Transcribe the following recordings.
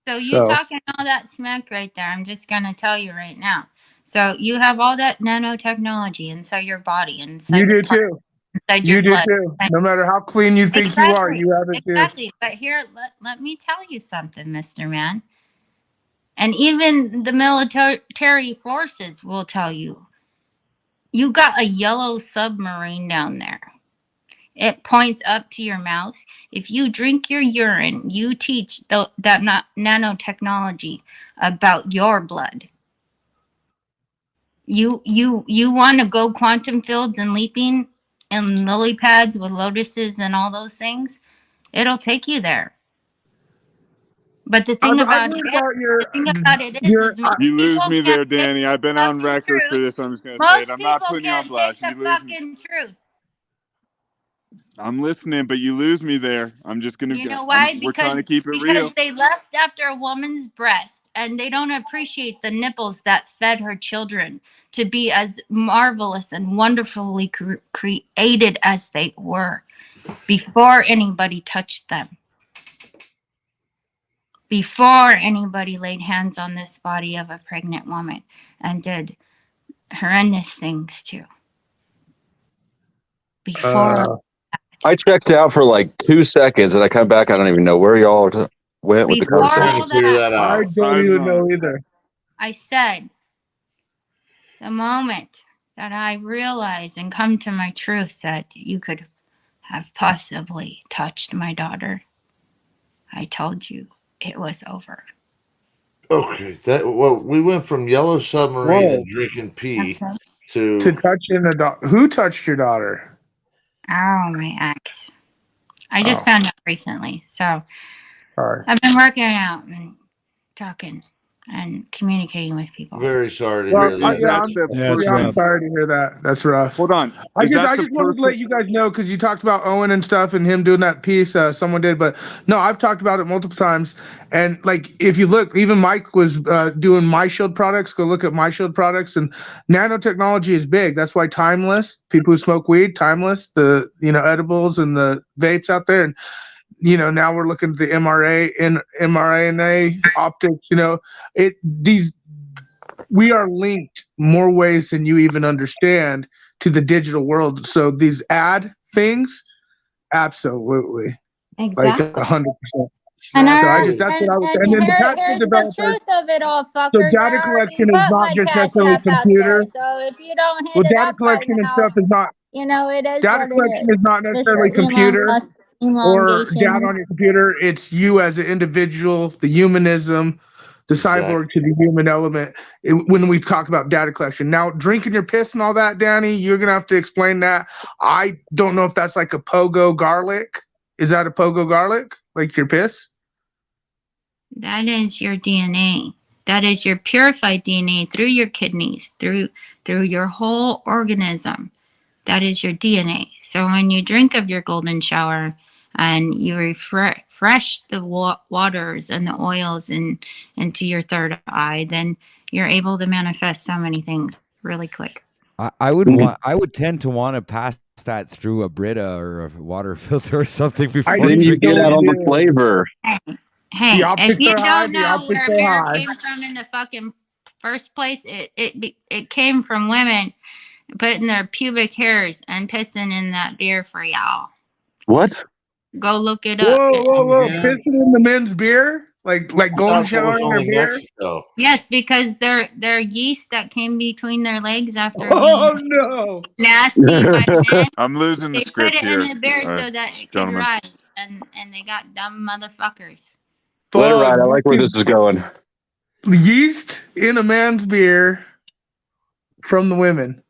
So you talking all that smack right there. I'm just gonna tell you right now. So you have all that nanotechnology inside your body, inside you the do part, too. inside your blood. No matter how clean you think you are, you have it too. Exactly. But here, let me tell you something, Mr. Man. And even the military forces will tell you, you got a yellow submarine down there. It points up to your mouth. If you drink your urine, you teach that nanotechnology about your blood. You want to go quantum fields and leaping in lily pads with lotuses and all those things? It'll take you there. But the thing about it is you lose me there, Danny. I've been on record for this. I'm just going to say it. I'm not putting you on blast. You lose me. Truth. I'm listening, but you lose me there. I'm just going to. You know why? We're trying to keep it real. Because they lust after a woman's breast, and they don't appreciate the nipples that fed her children to be as marvelous and wonderfully created as they were before anybody touched them. Before anybody laid hands on this body of a pregnant woman and did horrendous things too. Before I checked out for like 2 seconds and I come back. I don't even know where y'all went with the conversation. I don't even know either. I said, the moment that I realized and come to my truth that you could have possibly touched my daughter, I told you it was over. Okay, we went from yellow submarine and drinking pee to touching a daughter. Who touched your daughter? Oh, my ex. I just found out recently. So I've been working out and talking and communicating with people. Very sorry to hear that. I'm sorry to hear that. That's rough. Hold on. I just wanted to let you guys know, because you talked about Owen and stuff and him doing that piece. Someone did, but no, I've talked about it multiple times. And like, if you look, even Mike was doing MyShield products. Go look at MyShield products, and nanotechnology is big. That's why Timeless, people who smoke weed, Timeless, the edibles and the vapes out there, and now we're looking at the mRNA optics. We are linked more ways than you even understand to the digital world. So these ad things, absolutely, exactly, like 100%. And that's what I was saying. Here's the truth of it all, fuckers. So data collection is not just necessarily computer. So if you don't hit it data up collection right and now, stuff is not. It is Data collection is not necessarily computer or data on your computer. It's you as an individual, the humanism, the cyborg to the human element. When we talk about data collection, now drinking your piss and all that, Danny, you're gonna have to explain that. I don't know if that's like a pogo garlic. Is that a pogo garlic, like your piss? That is your DNA. That is your purified DNA through your kidneys, through your whole organism. That is your DNA. So when you drink of your golden shower and you refresh the waters and the oils into your third eye, then you're able to manifest so many things really quick. I would tend to want to pass that through a Brita or a water filter or something before you get out on the flavor. Hey, if you don't know where beer came from in the fucking first place, it came from women putting their pubic hairs and pissing in that beer for y'all. What? Go look it up. Whoa! Pissing in the men's beer, like golden shower in their beer. Mexico. Yes, because their yeast that came between their legs after no nasty by men. I'm losing the script here. They put it in the beer so that it could rise, and they got dumb motherfuckers. Let it ride. I like where this is going. Yeast in a man's beer from the women.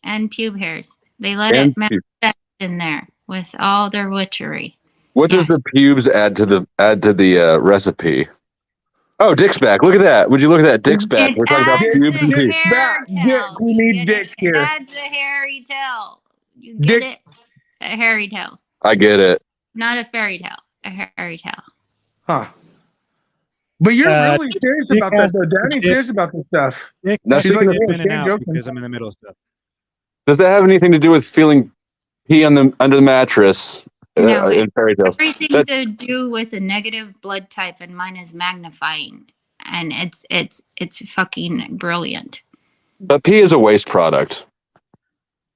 And pube hairs. They let it manifest in there with all their witchery. What does the pubes add to the recipe? Oh, Dick's back. Look at that. Would you look at that? Dick's back. We're talking about pubes and pubes. We need Dick here. It adds a hairy tail. You get it? A hairy tail. I get it. Not a fairy tale. A hairy tail. Huh. But you're really serious about that, though. Danny's serious about this stuff. She's like, in and out because I'm in the middle of stuff. Does that have anything to do with feeling pee under the mattress No, in fairy tales. everything That- to do with a negative blood type, and mine is magnifying, and it's fucking brilliant. But pee is a waste product.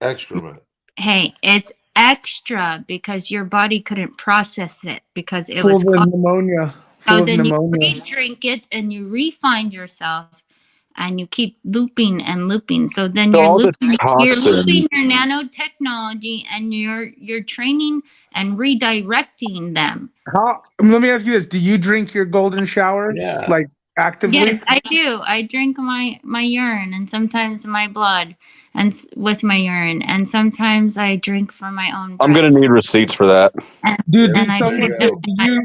Excrement. Hey, it's extra because your body couldn't process it because it Full was of pneumonia. Full so of then you pneumonia. re-drink it and you re-find yourself and you keep looping and looping. So then So you're all the you're toxin- looping your nanotechnology and you're training and redirecting them. Let me ask you this: do you drink your golden showers Yeah. like actively? Yes, I do. I drink my urine and sometimes my blood and with my urine, and sometimes I drink from my own. I'm gonna breast. need receipts for that. Dude, And I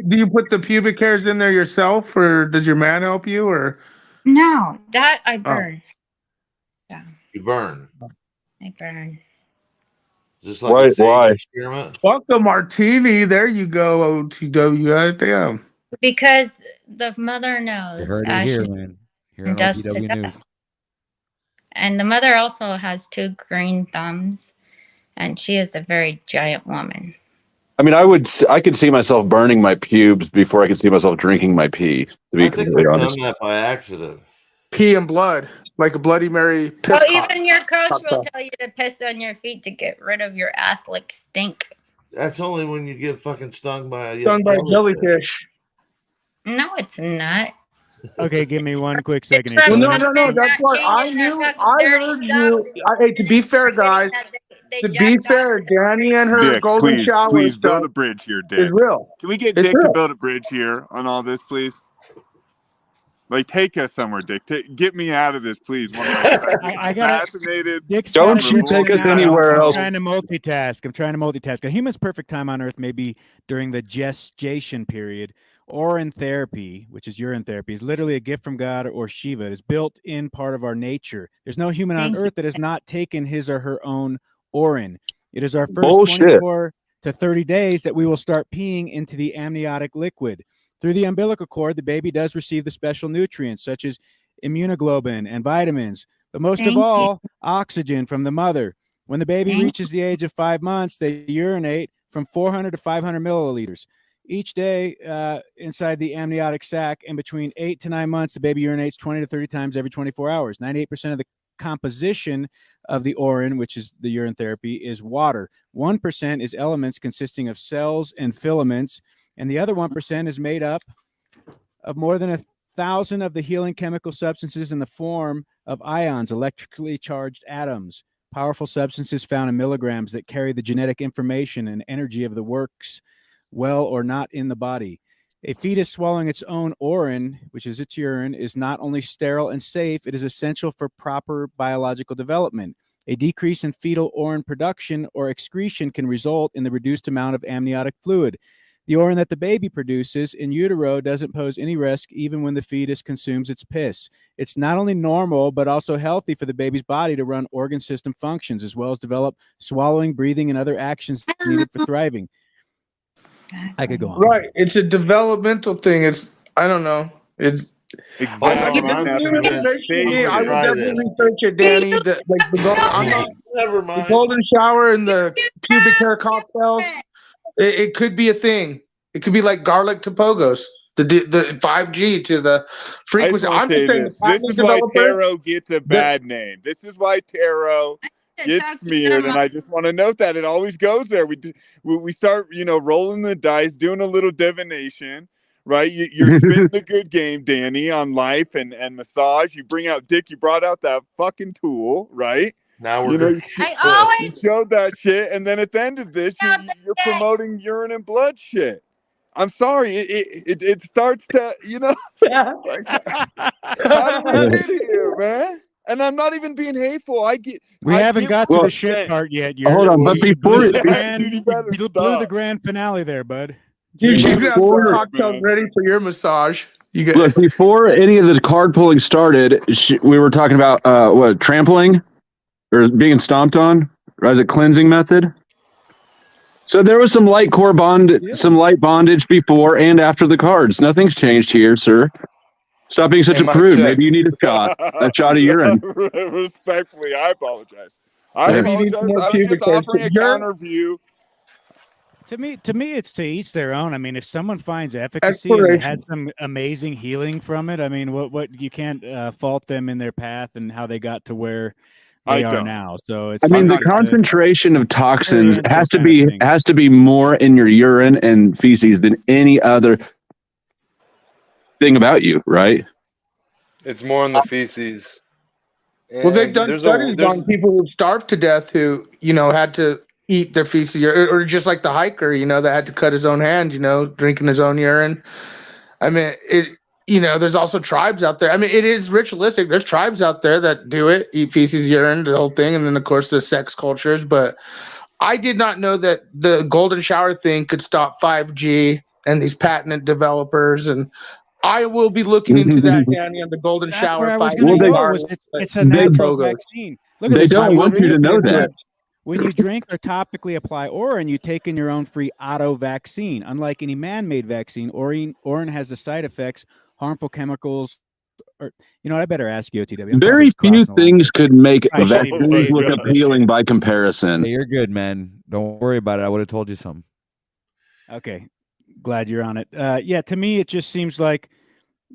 do you put the pubic hairs in there yourself, or does your man help you, or? No, that I burn. You burn. I burn. Just like a sage Why? experiment. Fuck the martini. There you go, OTW. Goddamn. Because the mother You knows heard it here, Ashley man. Here from on dust to OTW News. dust. And the mother also has 2 green thumbs, and she is a very giant woman. I mean, I could see myself burning my pubes before I could see myself drinking my pee. To be I think completely I've honest. done that by accident. Pee and blood, like a Bloody Mary piss Oh, pot. even your coach will Cocktail. tell you to piss on your feet to get rid of your athletic stink. That's only when you get fucking stung by a Stung by jellyfish. No, it's not. Okay, give me one quick second here. Well, So Well, let no, me- that's why I knew. I heard you. Hey, to be fair, guys. To be fair, Danny and her Dick, golden please, shower please stuff build a bridge here, Dick. is real. Can we get It's Dick to real. build a bridge here on all this, please? Like, take us somewhere, Dick. Get me out of this, please. I gotta- fascinated. Dick's Don't got you it take us now. anywhere I'm else. trying to multitask. A human's perfect time on Earth may be during the gestation period, or in therapy, which is urine therapy, is literally a gift from God or Shiva. It is built in part of our nature. There's no human on Thank you. Earth that has not taken his or her own urine. It is our first Bullshit. 24 to 30 days that we will start peeing into the amniotic liquid. Through the umbilical cord, the baby does receive the special nutrients such as immunoglobulin and vitamins, but most Thank of you. all, oxygen from the mother. When the baby Thank reaches the age of 5 months, they urinate from 400 to 500 milliliters each day inside the amniotic sac. And between 8 to 9 months, the baby urinates 20 to 30 times every 24 hours. 98% of the composition of the urine, which is the urine therapy, is water. 1% is elements consisting of cells and filaments, and the other 1% is made up of more than 1,000 of the healing chemical substances in the form of ions, electrically charged atoms, powerful substances found in milligrams that carry the genetic information and energy of the works well or not in the body. A fetus swallowing its own urine, which is its urine, is not only sterile and safe, it is essential for proper biological development. A decrease in fetal urine production or excretion can result in the reduced amount of amniotic fluid. The urine that the baby produces in utero doesn't pose any risk even when the fetus consumes its piss. It's not only normal, but also healthy for the baby's body to run organ system functions, as well as develop swallowing, breathing, and other actions needed for thriving. I could go on. Right. It's a developmental thing. I don't know. It's Exactly. I'm That's gonna what I'm research saying. me. I would Try definitely this. research it, Danny. Never The mind. golden shower and the pubic hair cocktails. It could be a thing. It could be like garlic to pogos. The 5G to the I just frequency. want I'm to just say saying this. the This patent is why developer. tarot gets a bad name. This is why tarot gets smeared, and I just want to note that it always goes there. We start, rolling the dice, doing a little divination, right? You're spitting the good game, Danny, on life and massage. You bring out Dick. You brought out that fucking tool, right? Now we're You know, good. you showed that shit, and then at the end of this, you're promoting urine and blood shit. I'm sorry, it starts to, like, how did we get here, man? And I'm not even being hateful. We haven't got to what the you're shit saying. part yet. Hold on, but you before blew it- the grand, Dude, you better you blew the stop. grand finale there, bud. Dude, she's Dude, gonna have before- the cocktails man. ready for your massage. You get Look, before any of the card pulling started, we were talking about trampling or being stomped on as a cleansing method. So there was some light some light bondage before and after the cards. Nothing's changed here, sir. Stop being such Hey, a Mike, prude. check. Maybe you need a shot of urine. Respectfully, I apologize. I Maybe you need some apologize. more I was pubic just hairs. offering a You're- counter view. To me, it's to each their own. I mean, if someone finds efficacy and they had some amazing healing from it, I mean, what you can't fault them in their path and how they got to where they are now. So it's. I mean, the concentration of toxins has to be more in your urine and feces than any other thing about you, right? It's more in the feces. Well, they've done studies on people who starved to death who, had to eat their feces, or just like the hiker, that had to cut his own hand, drinking his own urine. I mean, there's also tribes out there. I mean, it is ritualistic. There's tribes out there that do it, eat feces, urine, the whole thing. And then, of course, the sex cultures. But I did not know that the golden shower thing could stop 5G and these patent developers. And I will be looking into that, Danny, on the golden shower. Where I was going to go. It's a natural vaccine. Look at they don't want you to know that. When you drink or topically apply Orin, you take in your own free auto vaccine. Unlike any man-made vaccine, Orin has the side effects, harmful chemicals. Or, I better ask you, OTW. Very few things could make vaccines look appealing by comparison. Hey, you're good, man. Don't worry about it. I would have told you something. Okay. Glad you're on it. Yeah, to me, it just seems like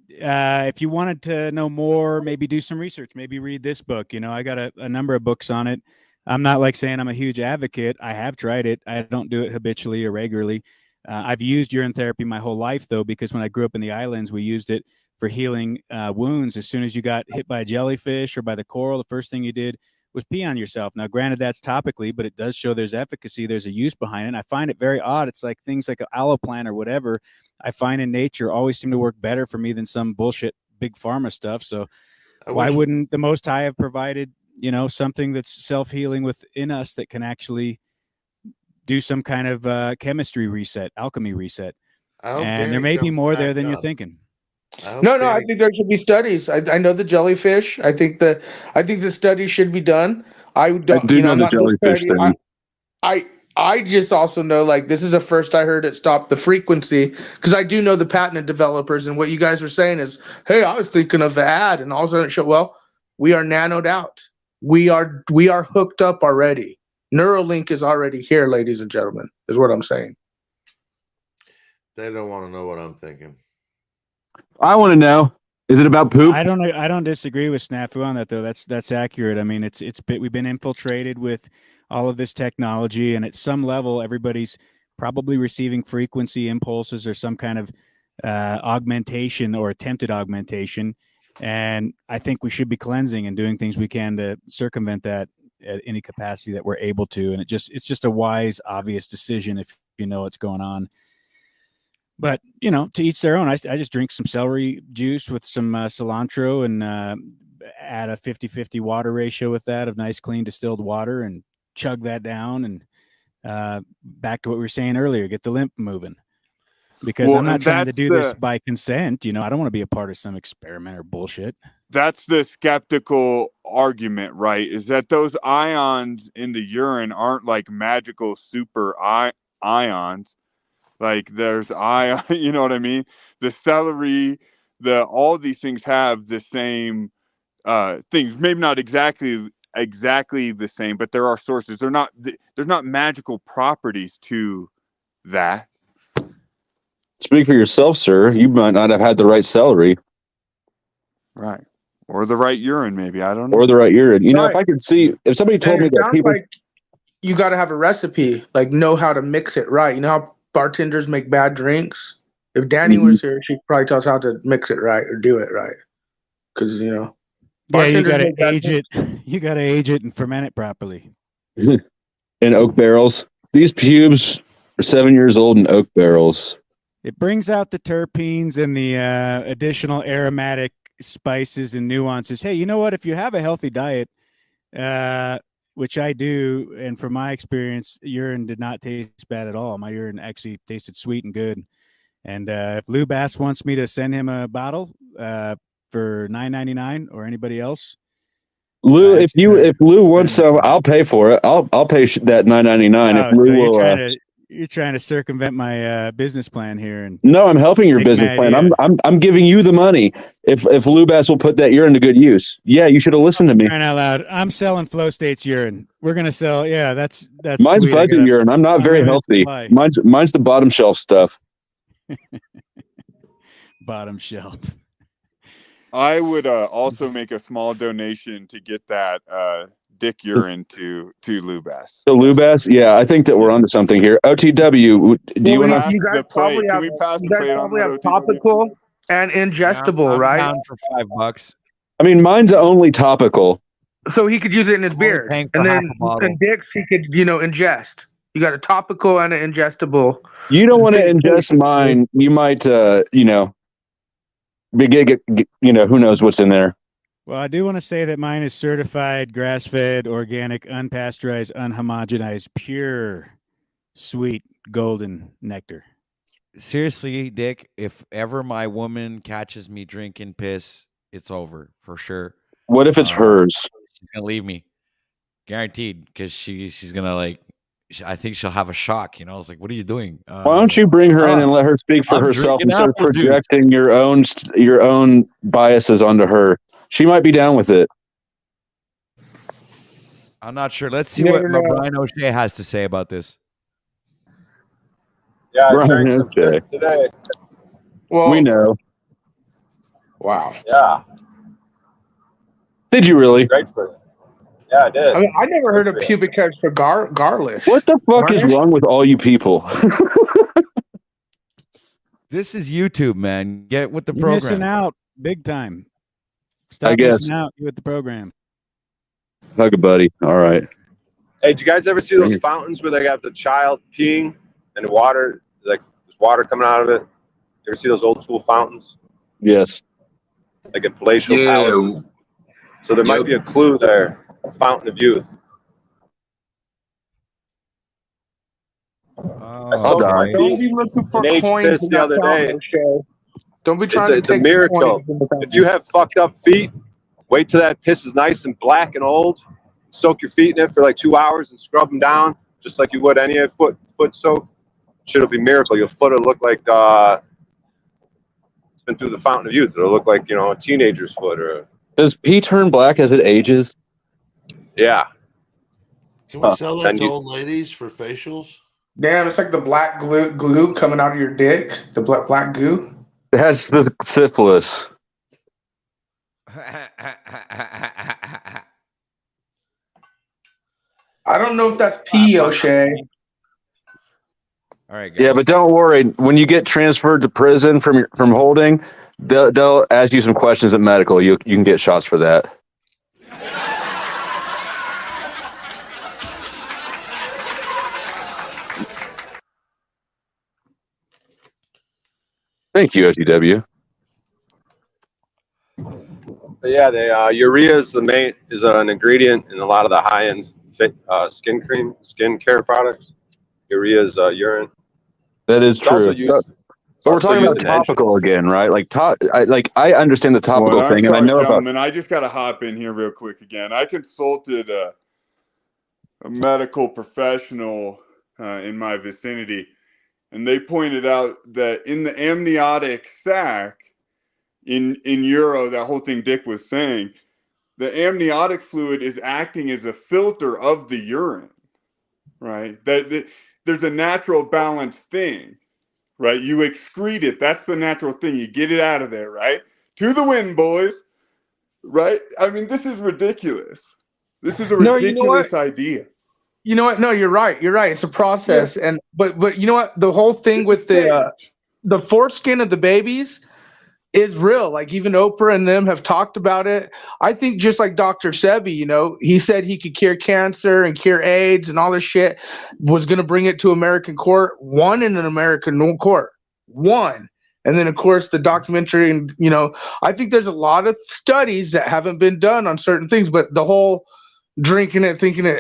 if you wanted to know more, maybe do some research, maybe read this book. I got a number of books on it. I'm not like saying I'm a huge advocate. I have tried it. I don't do it habitually or regularly. I've used urine therapy my whole life, though, because when I grew up in the islands, we used it for healing wounds. As soon as you got hit by a jellyfish or by the coral, the first thing you did was pee on yourself. Now, granted, that's topically, but it does show there's efficacy. There's a use behind it. And I find it very odd. It's like things like aloe plant or whatever I find in nature always seem to work better for me than some bullshit big pharma stuff. So why wouldn't the Most High have provided something that's self-healing within us that can actually do some kind of chemistry reset, alchemy reset? And there may be more there than you're thinking. No, I think there should be studies. I know the jellyfish. I think the study should be done. I do know the jellyfish thing. I just also know, like, this is the first I heard it stop the frequency, because I do know the patent developers, and what you guys were saying is, hey, I was thinking of the ad, and all of a sudden it showed, well, we are nanoed out. We are hooked up already. Neuralink is already here, ladies and gentlemen, is what I'm saying. They don't want to know what I'm thinking. I want to know. Is it about poop? I don't disagree with Snafu on that, though. That's accurate. I mean, we've been infiltrated with all of this technology, and at some level, everybody's probably receiving frequency impulses or some kind of augmentation or attempted augmentation. And I think we should be cleansing and doing things we can to circumvent that at any capacity that we're able to. And it's just a wise, obvious decision if you know what's going on. But, to each their own. I just drink some celery juice with some cilantro and add a 50-50 water ratio with that of nice, clean, distilled water and chug that down. And back to what we were saying earlier, get the lymph moving. Because I'm not trying to do this by consent. I don't want to be a part of some experiment or bullshit. That's the skeptical argument, right? Is that those ions in the urine aren't like magical super ions. Like there's ion, you know what I mean? The celery, all these things have the same things. Maybe not exactly the same, but there are sources. There's not magical properties to that. Speak for yourself, sir. You might not have had the right celery. Right. Or the right urine, maybe. I don't know. Or the right urine. If I could see, if somebody told me that people. Like you got to have a recipe, like know how to mix it right. You know how bartenders make bad drinks? If Danny was here, she'd probably tell us how to mix it right or do it right. Because, yeah, you got to age it. You got to age it and ferment it properly. In oak barrels. These pubes are 7 years old in oak barrels. It brings out the terpenes and the additional aromatic spices and nuances. Hey, you know what? If you have a healthy diet, which I do, and from my experience, urine did not taste bad at all. My urine actually tasted sweet and good. And if Lou Bass wants me to send him a bottle for $9.99 or anybody else, Lou, if Lou wants some, I'll pay for it. I'll pay that $9.99 if Lou will. You're trying to circumvent my business plan here, and no, I'm helping your business plan. I'm giving you the money. if Lubas will put that urine to good use. Yeah, you should have listened to me. Crying out loud. I'm selling Flow State's urine. We're gonna sell. Yeah, that's Mine's sweet. I budget got a urine. I'm not very unlimited healthy. supply. Mine's the bottom shelf stuff. Bottom shelf. I would also make a small donation to get that dick urine to Lubas. So Lubas, yeah, I think that we're onto something here. OTW, do you want pass to? You guys the plate? probably Can have, we pass you the guys plate on probably that, have OTW? topical and ingestible, I'm right? down for $5. I mean, mine's only topical. So he could use it in his Only beard, paying for and half then a bottle. in dicks he could, ingest. You got a topical and an ingestible. You don't want to ingest mine. You might, who knows what's in there. Well, I do want to say that mine is certified, grass-fed, organic, unpasteurized, unhomogenized, pure, sweet, golden nectar. Seriously, Dick, if ever my woman catches me drinking piss, it's over for sure. What if it's hers? She's gonna leave me, guaranteed, because she's gonna I think she'll have a shock. I was like, "What are you doing?" Why don't you bring her in and let her speak for I'm herself drinking instead of apple juice. projecting your own biases onto her? She might be down with it. I'm not sure. Let's see You what never know. Brian O'Shea has to say about this. Yeah, I Brian, drank some okay. piss today. Well, We know. wow. Yeah, Did you really? great for you. Yeah, I did. I mean, I never heard of pubic hairs for garlish. What the fuck is Garnish? wrong with all you people? This is YouTube, man. Get with the You're missing program. out big time. Stop I guess. missing out with the program. Hug a buddy. All right. Hey, did you guys ever see those fountains where they have the child peeing and the water, like there's water coming out of it? You ever see those old school fountains, Yes. like at palatial palaces? So there might be a clue there. Fountain of youth. I saw die. my Don't feet. be looking for An age coins piss in the that other fountain, day. O'Shea. Don't be trying It's to a take miracle. coins in the fountain. If you have fucked up feet, wait till that piss is nice and black and old. Soak your feet in it for like 2 hours and scrub them down, just like you would any foot soak. Shit'll be a miracle. Your foot will look like it's been through the fountain of youth. It'll look like a teenager's foot or Does pee turn black as it ages? yeah. Can we sell that and to you- old ladies for facials? Damn, it's like the black glue coming out of your dick. The black goo. That's the syphilis. I don't know if that's pee, O'Shea. All right, guys. Yeah, but don't worry. When you get transferred to prison from holding, they'll ask you some questions at medical. You can get shots for that. Thank you, OTW. But yeah, urea is an ingredient in a lot of the high-end skin care products. Urea is urine. That is It's also true. used. But we're talking about topical again, right? I understand the topical Well, thing, and I know about. gentlemen, I just got to hop in here real quick again. I consulted a medical professional in my vicinity, and they pointed out that in the amniotic sac, in Euro, that whole thing Dick was saying, the amniotic fluid is acting as a filter of the urine, right? That there's a natural balance thing. Right, you excrete it. That's the natural thing. You get it out of there, right? To the wind, boys. Right? I mean, this is ridiculous. This is a ridiculous idea. You know what? No, you're right. You're right. It's a process, and but you know what? The whole thing with the foreskin of the babies is real. Like even Oprah and them have talked about it. I think just like Dr. Sebi, he said he could cure cancer and cure AIDS and all this shit, was going to bring it to American court, won in an American court, won. And then of course the documentary, and I think there's a lot of studies that haven't been done on certain things, but the whole drinking it, thinking it,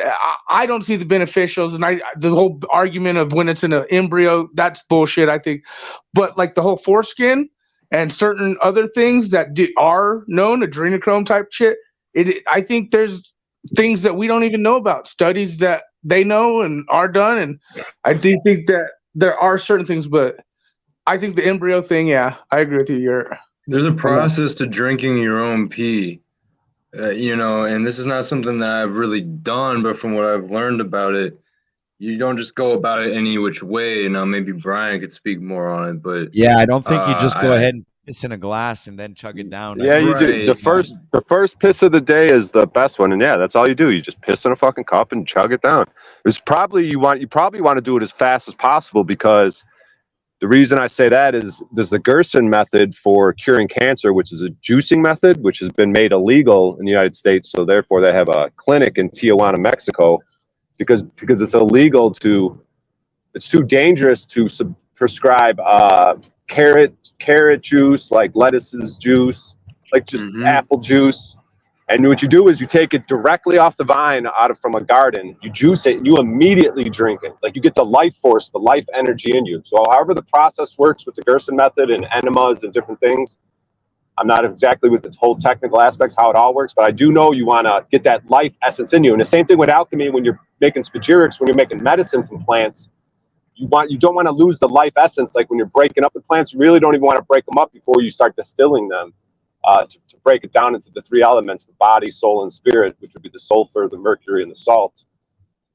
I don't see the beneficials, and the whole argument of when it's in an embryo, that's bullshit, I think. But like the whole foreskin and certain other things that are known, adrenochrome type shit, I think there's things that we don't even know about, studies that they know and are done, and I do think that there are certain things, but I think the embryo thing, yeah, I agree with you. There's a process to drinking your own pee, and this is not something that I've really done, but from what I've learned about it, you don't just go about it any which way. Now, maybe Brian could speak more on it, but yeah, I don't think you just go ahead and piss in a glass and then chug it down. Yeah, you do. The first piss of the day is the best one, and yeah, that's all you do. You just piss in a fucking cup and chug it down. It's probably you probably want to do it as fast as possible, because the reason I say that is there's the Gerson method for curing cancer, which is a juicing method, which has been made illegal in the United States. So therefore, they have a clinic in Tijuana, Mexico, because it's illegal it's too dangerous to prescribe carrot juice, like lettuce's juice, like just apple juice. And what you do is you take it directly off the vine from a garden, you juice it, and you immediately drink it. Like you get the life force, the life energy in you. So however the process works with the Gerson method and enemas and different things, I'm not exactly with the whole technical aspects, how it all works, but I do know you want to get that life essence in you. And the same thing with alchemy, when you're making spagyrics, when you're making medicine from plants, you don't want to lose the life essence. Like when you're breaking up the plants, you really don't even want to break them up before you start distilling them. To break it down into the three elements, the body, soul, and spirit, which would be the sulfur, the mercury, and the salt.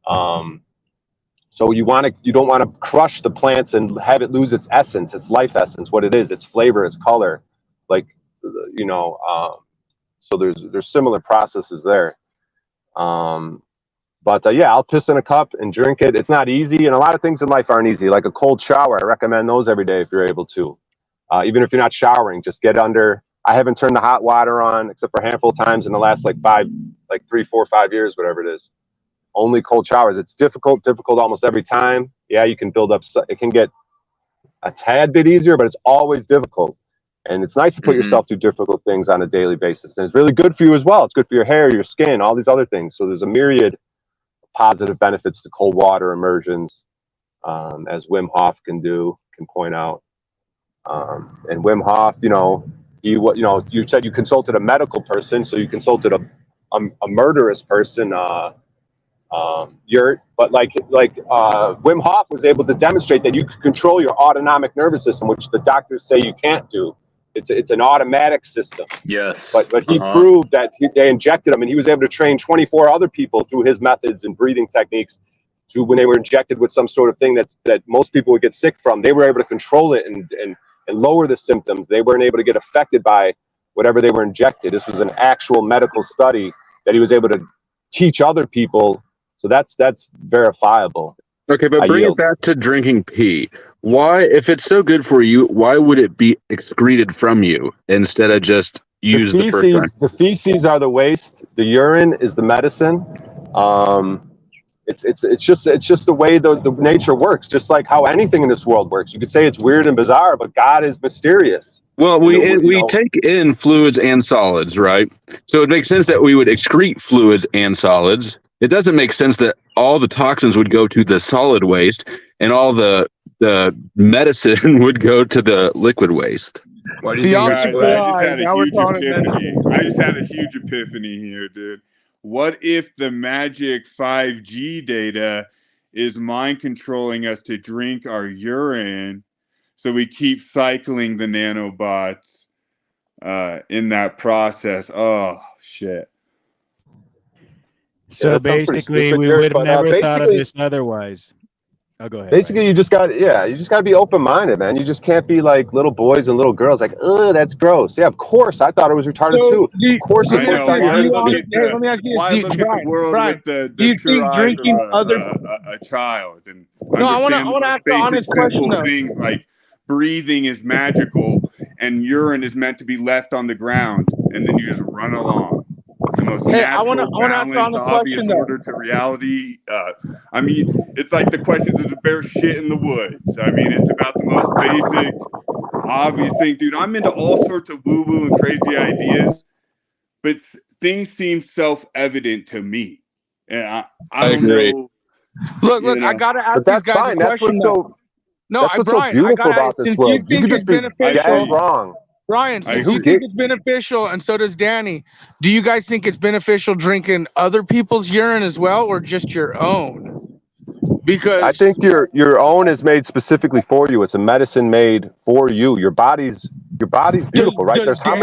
So you don't want to crush the plants and have it lose its essence, its life essence, what it is, its flavor, its color. Like, so there's similar processes there. But yeah, I'll piss in a cup and drink it. It's not easy, and a lot of things in life aren't easy. Like a cold shower, I recommend those every day if you're able to. Even if you're not showering, just get under. I haven't turned the hot water on except for a handful of times in the last 3, 4, 5 years, whatever it is. Only cold showers. It's difficult almost every time. Yeah, you can build up. It can get a tad bit easier, but it's always difficult. And it's nice to put yourself through difficult things on a daily basis. And it's really good for you as well. It's good for your hair, your skin, all these other things. So there's a myriad of positive benefits to cold water immersions, as Wim Hof can point out. And Wim Hof, you said you consulted a medical person, so you consulted a murderous person, Yurt, but like Wim Hof was able to demonstrate that you could control your autonomic nervous system, which the doctors say you can't do. It's an automatic system. Yes. But he proved that they injected him, and he was able to train 24 other people through his methods and breathing techniques. To when they were injected with some sort of thing that most people would get sick from, they were able to control it and lower the symptoms. They weren't able to get affected by whatever they were injected. This was an actual medical study that he was able to teach other people. So that's verifiable. Okay, but bring it back to drinking pee. Why, if it's so good for you, why would it be excreted from you instead of just used the first time? The feces are the waste. The urine is the medicine. It's just the way the nature works, just like how anything in this world works. You could say it's weird and bizarre, but God is mysterious. Well, we take in fluids and solids, right? So it makes sense that we would excrete fluids and solids. It doesn't make sense that all the toxins would go to the solid waste and all the medicine would go to the liquid waste. Why do you think guys, I just had a huge epiphany here, dude. What if the magic 5G data is mind controlling us to drink our urine, so we keep cycling the nanobots in that process? Oh, shit. So basically, we would have never thought of this otherwise. Oh, go ahead. Basically, you just got to be open-minded, man. You just can't be like little boys and little girls, like, oh, that's gross. Yeah, of course. I thought it was retarded too. Of course, let me ask you why look at the world with the pure eyes of a child? And I want to ask the honest question, though. Things like breathing is magical, and urine is meant to be left on the ground, and then you just run along. The most natural, balanced, obvious order to reality. I mean, it's like the question, does the bear shit in the woods? I mean, it's about the most basic, obvious thing. Dude, I'm into all sorts of woo-woo and crazy ideas, but things seem self-evident to me. And I don't know. Look, I got to ask these guys a question. That's what's so beautiful about this world. You could just be dead wrong. Brian, since you think it's beneficial, and so does Danny, do you guys think it's beneficial drinking other people's urine as well, or just your own? Because I think your own is made specifically for you. It's a medicine made for you. Your body's Your body's beautiful, right? There's how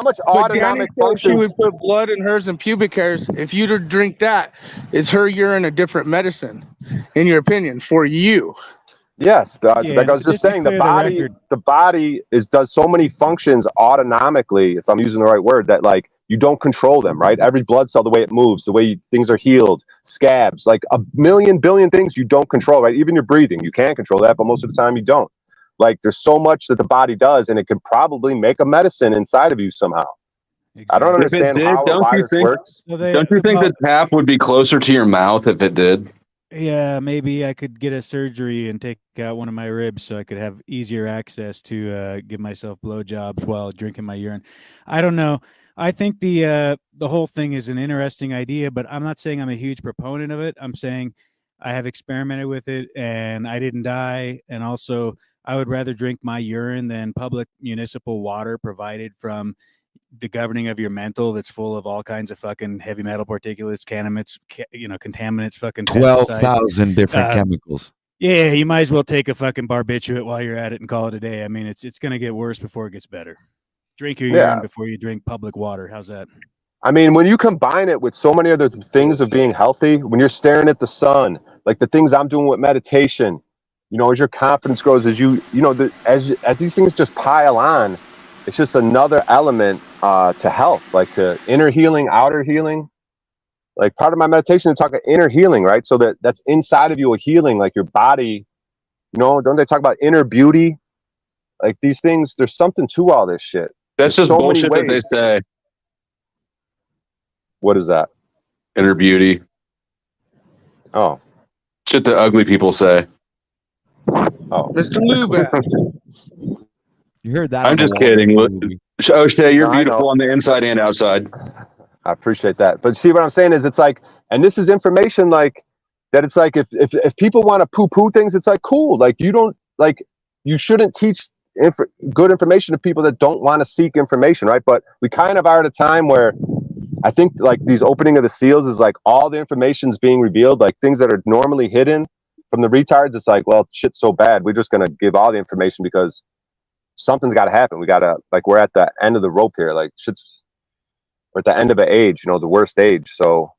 much autonomic She functions. would put blood in hers and pubic hairs. If you to drink that, is her urine a different medicine, in your opinion, for you? Yes, like I was just saying, the body does so many functions autonomically, if I'm using the right word, that like you don't control them, right? Every blood cell, the way it moves, the way things are healed, scabs, like a million billion things you don't control, right? Even your breathing, you can control that, but most of the time you don't. Like there's so much that the body does, and it could probably make a medicine inside of you somehow. Exactly. I don't understand how or why this works. Don't you think the tap would be closer to your mouth if it did? Yeah, maybe I could get a surgery and take out one of my ribs so I could have easier access to give myself blowjobs while drinking my urine. I don't know. I think the whole thing is an interesting idea, but I'm not saying I'm a huge proponent of it. I'm saying I have experimented with it and I didn't die. And also, I would rather drink my urine than public municipal water provided from the governing of your mental that's full of all kinds of fucking heavy metal particulates, contaminants, fucking 12,000 different chemicals. Yeah, you might as well take a fucking barbiturate while you're at it and call it a day. I mean, it's going to get worse before it gets better. Drink your urine before you drink public water. How's that? I mean, when you combine it with so many other things of being healthy, when you're staring at the sun, like the things I'm doing with meditation, as your confidence grows, as as these things just pile on, it's just another element to health, like to inner healing, outer healing. Like part of my meditation is talking inner healing, right? So that's inside of you a healing, like your body, don't they talk about inner beauty? Like these things, there's something to all this shit. That's just bullshit that they say. What is that? Inner beauty. Oh. Shit that ugly people say. Oh. Mr. Lubac. You heard that? I'm just kidding. O'Shea, you're beautiful on the inside and outside. I appreciate that. But see, what I'm saying is it's like, and this is information like that. It's like if people want to poo-poo things, it's like, cool. Like you shouldn't teach good information to people that don't want to seek information, right? But we kind of are at a time where I think like these opening of the seals is like all the information's being revealed, like things that are normally hidden from the retards. It's like, well, shit's so bad. We're just going to give all the information because something's got to happen. We got to, like, we're at the end of the rope here. Like we're at the end of an age, the worst age. So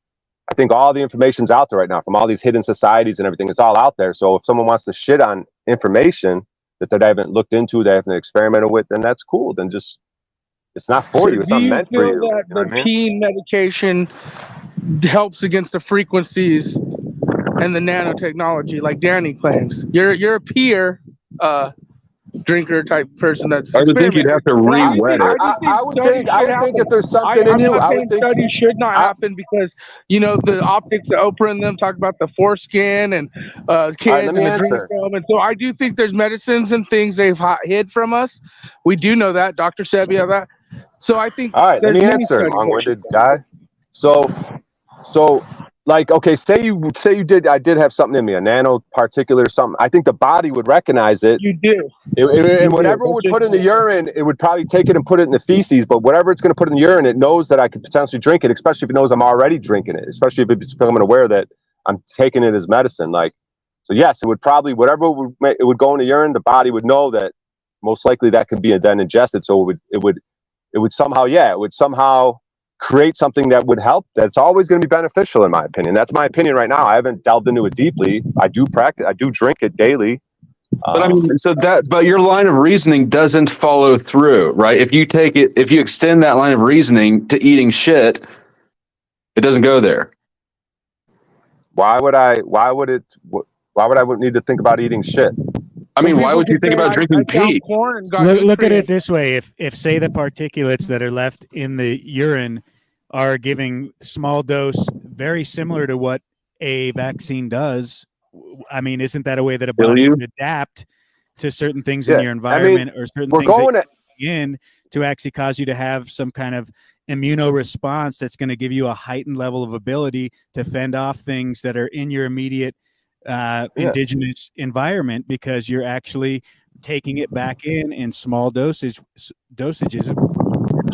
I think all the information's out there right now from all these hidden societies and everything. It's all out there. So if someone wants to shit on information that they haven't looked into, they haven't experimented with, then that's cool. Then just, it's not for you. It's not meant for you. That the pee medication helps against the frequencies and the nanotechnology, like Danny claims? You're a peer drinker type person. That's. I would think you'd have to re-wet it. I would think if there's something in you, I would think studies should not happen because the optics that Oprah and them talk about the foreskin and kids and the dream film, and so I do think there's medicines and things they've hid from us. We do know that, Dr. Sebi, that. So I think. All right, let me answer, long-winded guy. So, like, okay, I did have something in me, a nanoparticulate or something. I think the body would recognize it. You do. And whatever it would put in the urine, it would probably take it and put it in the feces. But whatever it's going to put in the urine, it knows that I could potentially drink it, especially if it knows I'm already drinking it, especially if it's becoming aware that I'm taking it as medicine. Like, so yes, it would probably, whatever it would go in the urine, the body would know that most likely that could be then ingested. So it would somehow create something that would help. That's always going to be beneficial, in my opinion. That's my opinion right now. I haven't delved into it deeply. I do drink it daily. But I mean, but your line of reasoning doesn't follow through, right? If you extend that line of reasoning to eating shit, it doesn't go there. Why would I need to think about eating shit? I mean, why would you think about drinking pee? Look at it this way. If say the particulates that are left in the urine are giving small dose, very similar to what a vaccine does, I mean, isn't that a way that a body would adapt to certain things in your environment or certain things that in to actually cause you to have some kind of immuno response that's going to give you a heightened level of ability to fend off things that are in your immediate indigenous environment, because you're actually taking it back in small dosages.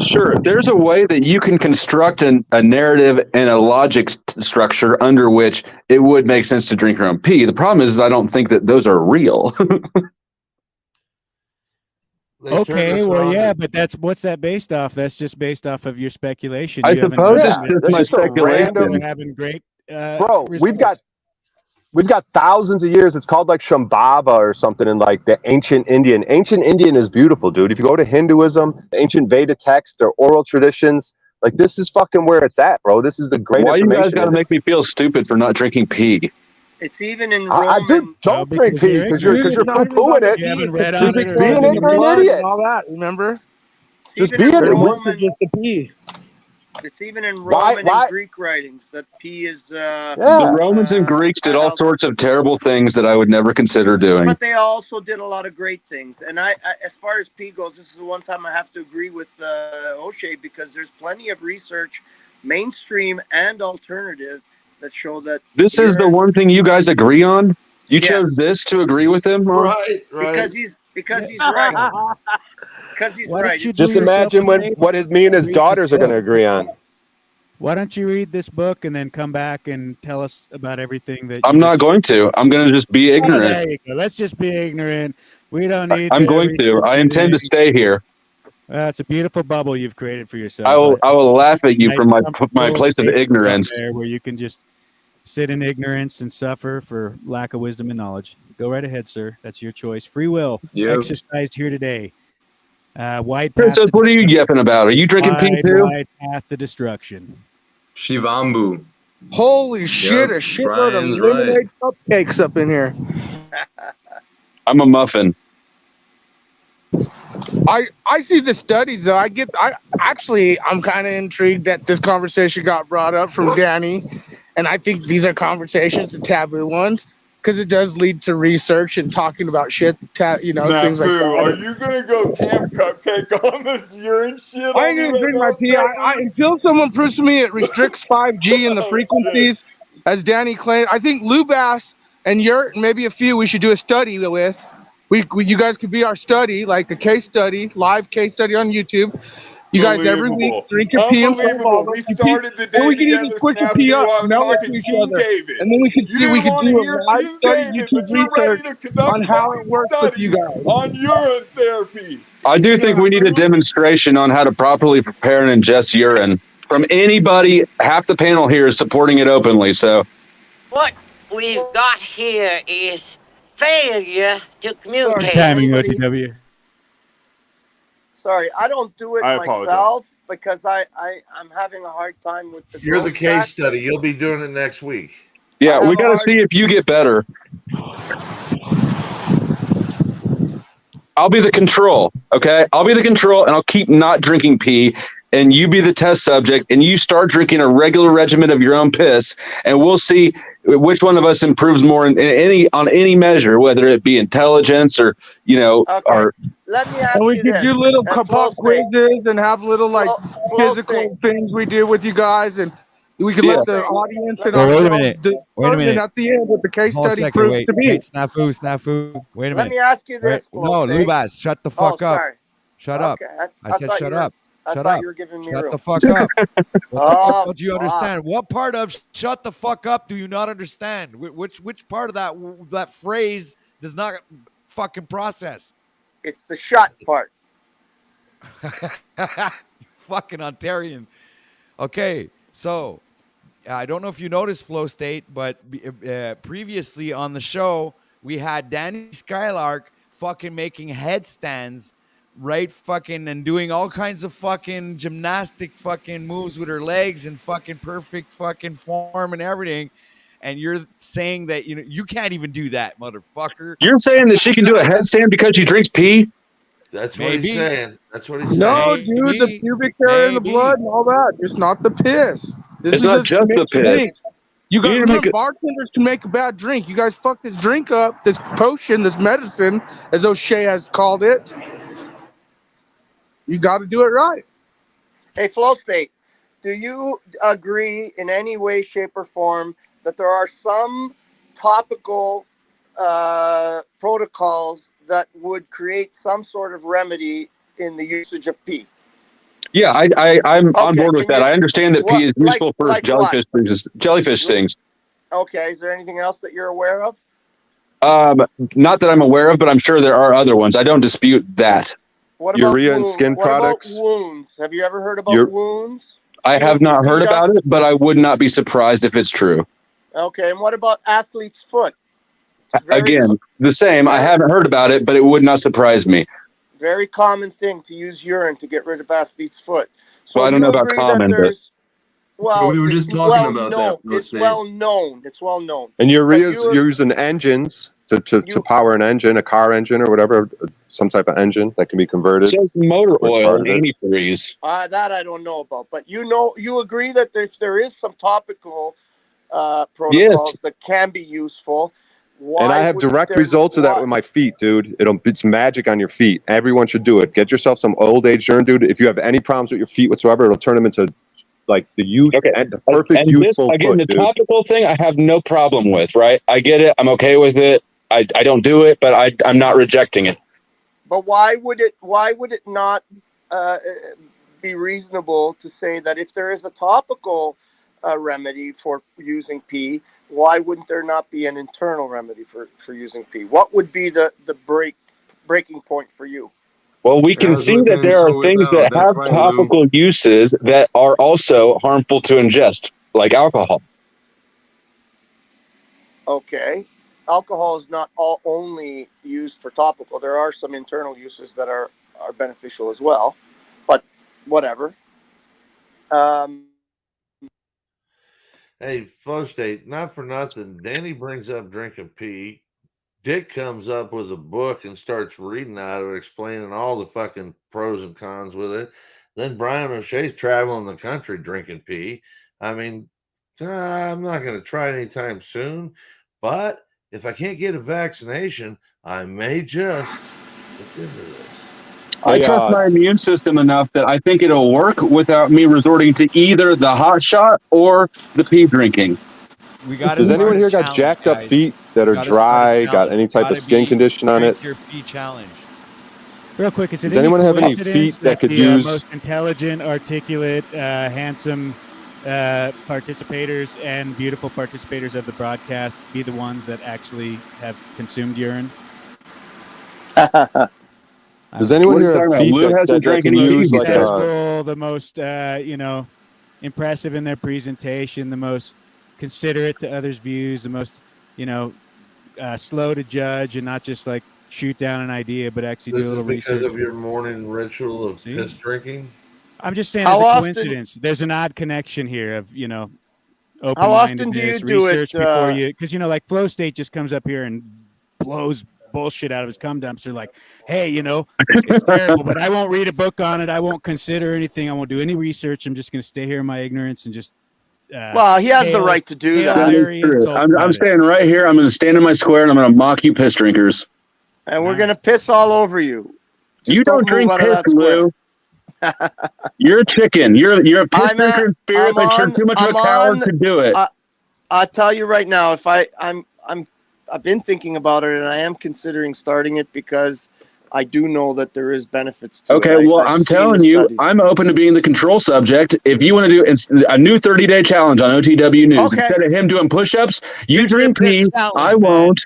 Sure, there's a way that you can construct a narrative and a logic structure under which it would make sense to drink your own pee. The problem is I don't think that those are real. They turned Okay, us well, on yeah, to- but what's that based off? That's just based off of your speculation. I You haven't suppose done it's it. just That's my just a speculation. random- We're having great Bro, results. we've got thousands of years. It's called like Shambhava or something in like the ancient Indian. Ancient Indian is beautiful, dude. If you go to Hinduism, ancient Veda texts, or oral traditions, like this is fucking where it's at, bro. This is the great Why you information. guys got to make me feel stupid for not drinking pee? It's even in I Roman. dude, don't drink because pee you're because you're ignorant. poo-pooing it. You haven't read Just on it or be an anything. ignorant Blood idiot. and all that, remember? It's Just even be in an idiot. Roman. Just the pee. It's even in Why- Roman why- and Greek writings that pee is. Yeah. The Romans and Greeks did all sorts of terrible things that I would never consider doing. But they also did a lot of great things. And I as far as pee goes, this is the one time I have to agree with O'Shea, because there's plenty of research, mainstream and alternative, that show that This is the urine- one thing you guys agree on? You Yes. chose this to agree with him on? Right. because he's right. Because he's Why don't right. you Just do yourself imagine a favor? what me and his Read daughters this are going to book. agree on. Why don't you read this book and then come back and tell us about everything that I'm you not just- going to. I'm going to just be Oh, ignorant. there you go. Let's just be ignorant. We don't need. I'm going to. I intend to stay here. It's a beautiful bubble you've created for yourself. I will laugh at you Nice from my comfortable place of space ignorance. out there where you can just sit in ignorance and suffer for lack of wisdom and knowledge. Go right ahead, sir. That's your choice. Free will Yep. exercised here today. Wide path. Princess, to what are you yapping about? Are you drinking pee too? wide path to destruction. Shivambu. Holy shit, Yep, a shitload of Brian's lemonade cupcakes up in here. I'm a muffin. I see the studies though. I'm kind of intrigued that this conversation got brought up from Danny, and I think these are conversations, the taboo ones, because it does lead to research and talking about shit, things like Snafu, are that. you gonna go camp cupcake on this urine shit? I ain't gonna drink my pee. Until someone proves to me it restricts 5G and the Oh, frequencies, as Danny claimed. I think Lubass and Yurt and maybe a few we should do a study with. You guys could be our study, like a case study, live case study on YouTube. You guys every week drink your pee and Unbelievable. We started the day and we can even together, switch your Snafu. pee up, I was smell it talking to each King other, David. and then we can You see. We didn't can want to do a hear live King study, David, YouTube but you're ready research to conduct on how it fucking works with you studies guys. on urine therapy. I do think we need a demonstration on how to properly prepare and ingest urine from anybody. Half the panel here is supporting it openly. So What we've got here is failure to communicate. Timing, OTW. Sorry, I don't do it I apologize. myself because I'm having a hard time with the. You're the growth case track. study. You'll be doing it next week. yeah, I we have a got to hard- see if you get better. I'll be the control. Okay, I'll be the control, and I'll keep not drinking pee. And you be the test subject, and you start drinking a regular regimen of your own piss, and we'll see which one of us improves more on any measure, whether it be intelligence or Okay. or Let me ask And we you could this. do little Flow pop state. quizzes and have little like Flow physical state. things we do with you guys, and we could Yeah. let the audience and Well, wait a ourselves minute. do. Wait a And minute. at the end, with the case Hold a study second. proves Wait, to me. wait, snafu. Wait a Let minute. me ask you Wait, this. no, Flow state. Lubas, shut the Oh, fuck up. sorry. Shut up. Okay. I said thought shut you were- up. I Shut thought up. you were giving me Shut room. the fuck up. Oh, Don't you fuck. understand? What part of shut the fuck up do you not understand? Which part of that phrase does not fucking process? It's the shut part. Fucking Ontarian. Okay, so I don't know if you noticed Flow State, but previously on the show we had Danny Skylark fucking making headstands, right? Fucking and doing all kinds of fucking gymnastic fucking moves with her legs and fucking perfect fucking form and everything. And you're saying that you can't even do that, motherfucker. you're saying that she can do a headstand because she drinks pee. That's what Maybe. he's saying. That's what he's saying. No, Maybe, dude, the pubic hair and the maybe. blood and all that. Just not the piss. This It's not just the mixed piss. drink. You You need got to make it- bartenders can make a bad drink. You guys fuck this drink up, this potion, this medicine, as O'Shea has called it. You got to do it right. Hey, Flow State, do you agree in any way, shape, or form that there are some topical protocols that would create some sort of remedy in the usage of pee? Yeah, I'm on board with can that. you- I understand that pee is what- useful for like jellyfish stings. Okay, is there anything else that you're aware of? Not that I'm aware of, but I'm sure there are other ones. I don't dispute that. What about Urea and skin what products. about wounds? Have you ever heard about wounds? I have not heard about it, but I would not be surprised if it's true. Okay, and what about athlete's foot? Again, the same. I haven't heard about it, but it would not surprise me. Very common thing to use urine to get rid of athlete's foot. Well, I don't know about common, but well, we were just talking about that. It's well known. It's well known. And urea's using engines to power an engine, a car engine or whatever, some type of engine that can be converted. It says motor Which oil part of and it? antifreeze. That I don't know about, but you agree that if there is some topical protocols that can be useful. Why And I have wouldn't direct there- results of that with my feet, dude. It's magic on your feet. Everyone should do it. Get yourself some old age urine, dude. If you have any problems with your feet whatsoever, it'll turn them into like the youth and the perfect And youthful this, again, foot, the dude. topical thing, I have no problem with. Right? I get it. I'm okay with it. I don't do it, but I'm not rejecting it. But why would it not be reasonable to say that if there is a topical remedy for using pee, why wouldn't there not be an internal remedy for using pee? What would be the breaking point for you? Well, we can see that there are things that have topical uses that are also harmful to ingest, like alcohol. Okay. Alcohol is not only used for topical. There are some internal uses that are beneficial as well, but whatever. Hey, Flow State, not for nothing. Danny brings up drinking pee. Dick comes up with a book and starts reading out of it, explaining all the fucking pros and cons with it. Then Brian O'Shea's traveling the country drinking pee. I mean, I'm not going to try it anytime soon, but if I can't get a vaccination, I may just look into this. I trust my immune system enough that I think it'll work without me resorting to either the hot shot or the pee drinking. Does anyone here got jacked up feet that are dry, got any type of skin condition on it? Your pee challenge. Real quick, is it Does anyone have any coincidence feet that could the use- most intelligent, articulate, handsome participators and beautiful participators of the broadcast be the ones that actually have consumed urine? Does anyone here have feet that can use like successful, the most impressive in their presentation, the most considerate to others' views, the most slow to judge and not just like shoot down an idea, but actually This do a is little because research. of your morning ritual of piss drinking? I'm just saying, How there's a often- coincidence. There's an odd connection here of open-mindedness, How often do you do research it, before you, because like Flow State just comes up here and blows bullshit out of his cum dumpster, like, hey, it's terrible, but I won't read a book on it. I won't consider anything. I won't do any research. I'm just going to stay here in my ignorance and just. Well, he has the right to do that. I'm staying right here. I'm going to stand in my square and I'm going to mock you piss drinkers. And we're going to piss all over you. Just You don't move drink out of piss, that square. Lou. You're a chicken. You're a piss drinker in spirit, but you're too much of a coward to do it. I'll tell you right now, if I've been thinking about it and I am considering starting it because I do know that there is benefits to it. Okay, well, I've I'm seen telling the you, studies. I'm open to being the control subject. If you want to do a new 30-day challenge on OTW News, Okay. instead of him doing push-ups, you drink pee, I won't.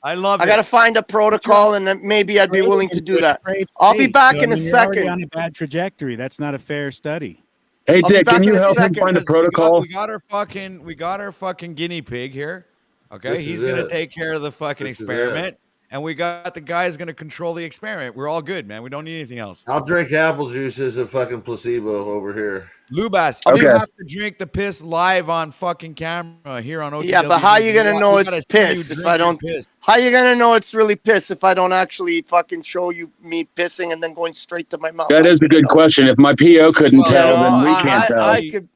I love I got to find a protocol and then maybe I'd be willing to do that. I'll be back in a You're already second. on a bad trajectory. That's not a fair study. Hey, I'll be Dick, back can in you a help him second. find a Because protocol? We got our fucking guinea pig here. Okay, This he's is gonna it. take care of the fucking This is experiment, and we got the guy who's gonna control the experiment. We're all good, man. We don't need anything else. I'll drink apple juice as a fucking placebo over here. Lubas, Okay. you have to drink the piss live on fucking camera here on OTW. Yeah, but how you gonna know We it's gotta see piss you if drink I your don't? piss. How you gonna know it's really piss if I don't actually fucking show you me pissing and then going straight to my mouth? That is a good question. If my PO couldn't Well, tell, you know, then we can't tell.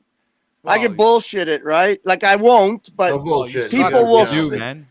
I could bullshit it, right? Like I won't, but No bullshit. people You will gotta do, say, man.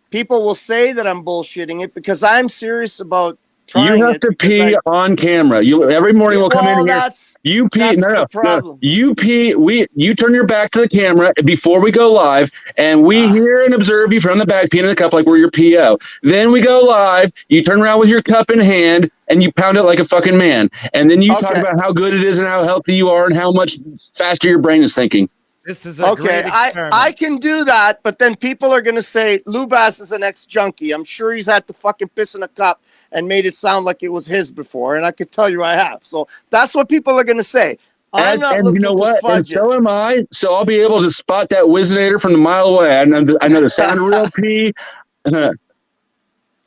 people will say that I'm bullshitting it because I'm serious about trying You have it to because pee on camera. You every morning we'll come well, in here. that's You pee. that's No, the no. problem. You pee. You turn your back to the camera before we go live, and we hear and observe you from the back peeing in the cup like we're your PO. Then we go live. You turn around with your cup in hand and you pound it like a fucking man. And then you talk Okay. about how good it is and how healthy you are and how much faster your brain is thinking. This is a Okay, great experiment. I can do that, but then people are gonna say Lubas is an ex-junkie. I'm sure he's had to fucking piss in a cup and made it sound like it was his before, and I could tell you I have. So that's what people are going to say. I'm not and looking you know to what? And fudge it. so am I. So I'll be able to spot that Whizzinator from a mile away. I know the sound of real pee.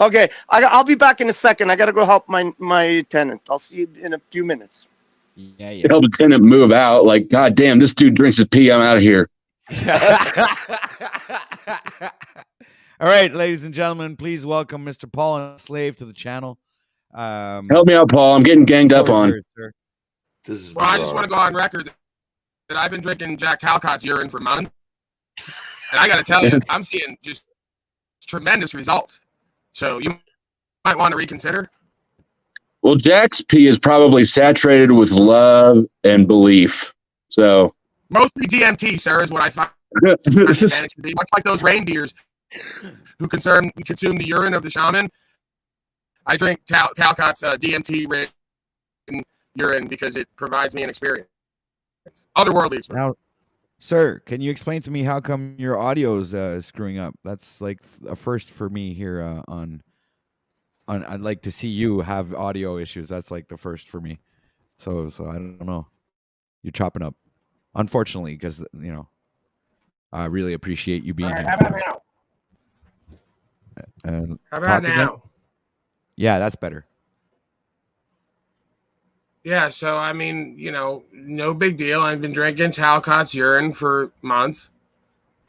Okay, I'll be back in a second. I got to go help my tenant. I'll see you in a few minutes. Yeah. Help the tenant move out. Like, God damn, this dude drinks his pee. I'm out of here. All right, ladies and gentlemen, please welcome Mr. Paul and Slave to the channel. Help me out, Paul. I'm getting ganged up on. This is Well, I just want to go on record that I've been drinking Jack Talcott's urine for months, and I got to tell you, I'm seeing just tremendous results. So you might want to reconsider. Well, Jack's pee is probably saturated with love and belief. So Mostly DMT, sir, is what I find. And it can be much like those reindeers who consume the urine of the shaman. I drink Talcott's DMT urine because it provides me an experience, otherworldly experience. Now, sir, can you explain to me how come your audio's screwing up? That's like a first for me here on. I'd like to see you have audio issues. That's like the first for me. So I don't know. You're chopping up, unfortunately, because I really appreciate you being All right, here. how about now? How about now? Yeah, that's better. Yeah, so I mean, no big deal. I've been drinking Talcott's urine for months,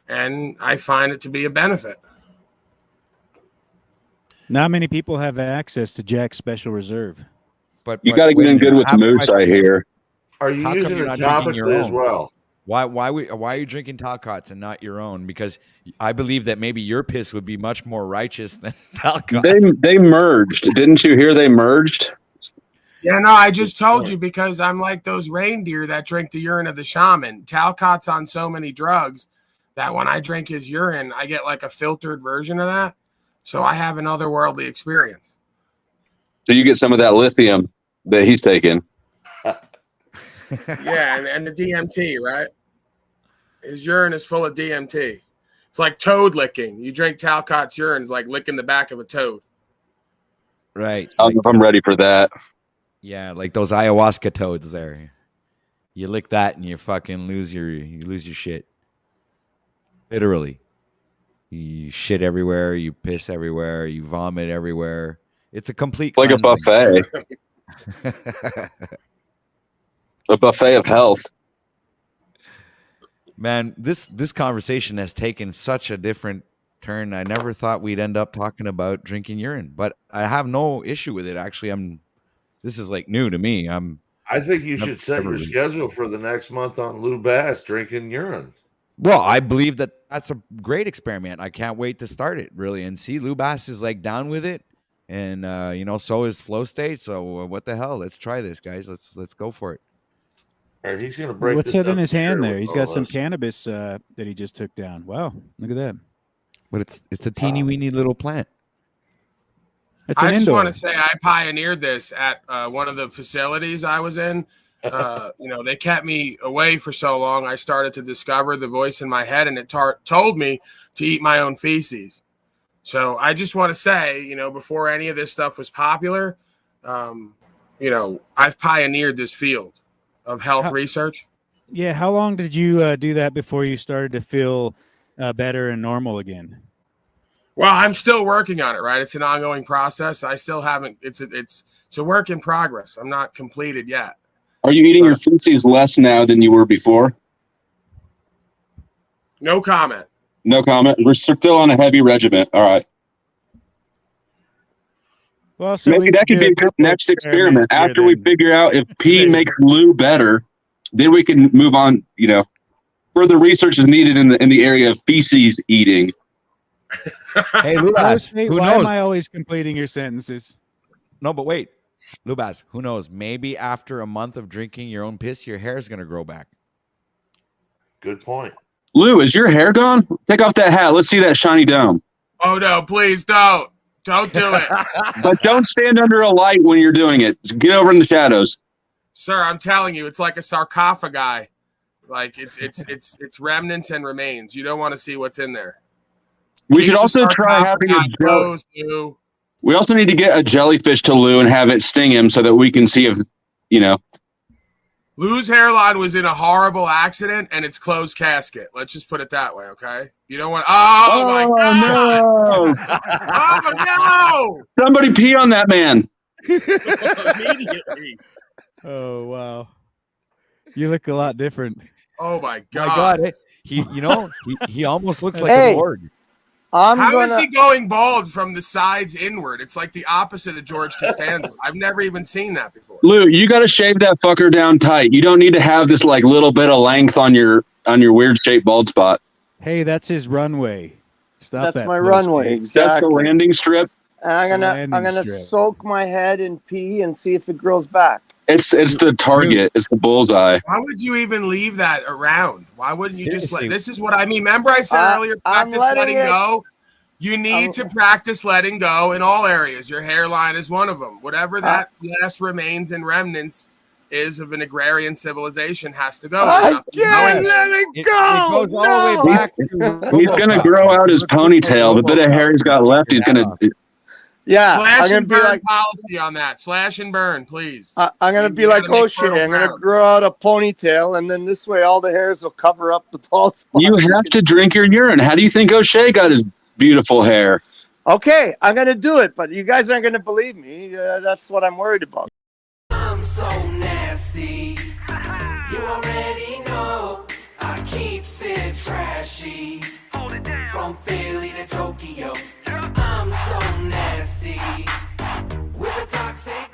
and I find it to be a benefit. Not many people have access to Jack's Special Reserve. But you got to get in good with the moose, I hear. Are you How come using you're it not drinking your topically as own? well? Why are you drinking Talcott's and not your own? Because I believe that maybe your piss would be much more righteous than Talcott's. They merged. Didn't you hear they merged? Yeah, no, I just told you because I'm like those reindeer that drink the urine of the shaman. Talcott's on so many drugs that when I drink his urine, I get like a filtered version of that. So I have an otherworldly experience. So you get some of that lithium that he's taking. Yeah, and the DMT, right? His urine is full of DMT. It's like toad licking. You drink Talcott's urine, it's like licking the back of a toad. Right. I'm ready for that. Yeah, like those ayahuasca toads there. You lick that and you fucking lose your shit. Literally. You shit everywhere, you piss everywhere, you vomit everywhere. It's a complete Like a buffet. A buffet of health. Man, this conversation has taken such a different turn. I never thought we'd end up talking about drinking urine, but I have no issue with it. Actually, this is like new to me. I think you should set your schedule for the next month on Lou Bass drinking urine. Well, I believe that that's a great experiment. I can't wait to start it, really. And see, Lou Bass is like down with it. And, so is Flow State. So what the hell? Let's try this, guys. Let's go for it. All right, he's going to break What's this that in up his and share hand it there? with He's all got of some us. cannabis that he just took down. Wow, look at that. But it's a teeny weeny little plant. It's an I just indoor. want to say I pioneered this at one of the facilities I was in. They kept me away for so long. I started to discover the voice in my head, and it told me to eat my own feces. So I just want to say, before any of this stuff was popular, I've pioneered this field of health research. Yeah, how long did you do that before you started to feel better and normal again? Well, I'm still working on it, right? It's an ongoing process. I still haven't. It's a work in progress. I'm not completed yet. Are you eating your feces less now than you were before? No comment. No comment. We're still on a heavy regimen. All right. Well, so maybe that could be a good next experiment. After we figure out if pee makes Lou better, then we can move on. Further research is needed in the area of feces eating. Hey, Lubaz, who why knows? am I always completing your sentences? No, but wait. Lubaz, who knows? Maybe after a month of drinking your own piss, your hair is going to grow back. Good point. Lou, is your hair gone? Take off that hat. Let's see that shiny dome. Oh, no, please don't. Don't do it. But don't stand under a light when you're doing it. Get over in the shadows. Sir, I'm telling you, it's like a sarcophagi. Like it's remnants and remains. You don't want to see what's in there. We should also try having a joke. Lou. We also need to get a jellyfish to Lou and have it sting him so that we can see if, you know. Lou's hairline was in a horrible accident and it's closed casket. Let's just put it that way, okay? You don't want. Oh my God! No. Oh Somebody pee on that man. no! Immediately. Oh wow, you look a lot different. Oh my My God! God, he almost looks like Hey. a Lord. How is he going bald from the sides inward? It's like the opposite of George Costanza. I've never even seen that before. Lou, you got to shave that fucker down tight. You don't need to have this like little bit of length on your weird shaped bald spot. Hey, that's his runway. Stop That's that. my Bliss. runway. That's the Exactly. landing strip. And I'm Landing gonna strip. soak my head in pee and see if it grows back. It's the target. It's the bullseye. Why would you even leave that around? Why wouldn't you just let? Seriously. This is what I mean. Remember, I said earlier, I'm practice letting letting it- go. You need to practice letting go in all areas. Your hairline is one of them. Whatever that last remains and remnants is of an agrarian civilization has to go. There's I nothing can't going. let it It go. goes all the way No. back to He's gonna grow out his ponytail. The bit of hair he's got left, he's gonna. Yeah, I'm Slash gonna and be burn like policy on that. Slash and burn, please. I'm gonna You be like gotta make O'Shea. fertile I'm gonna ground. grow out a ponytail, and then this way all the hairs will cover up the bald spot. You have to drink your urine. How do you think O'Shea got his beautiful hair? Okay, I'm gonna do it, but you guys aren't gonna believe me. That's what I'm worried about. I'm so nasty. You already know I keep it trashy. Hold it down. From Philly to Tokyo. I'm so nasty. With a toxic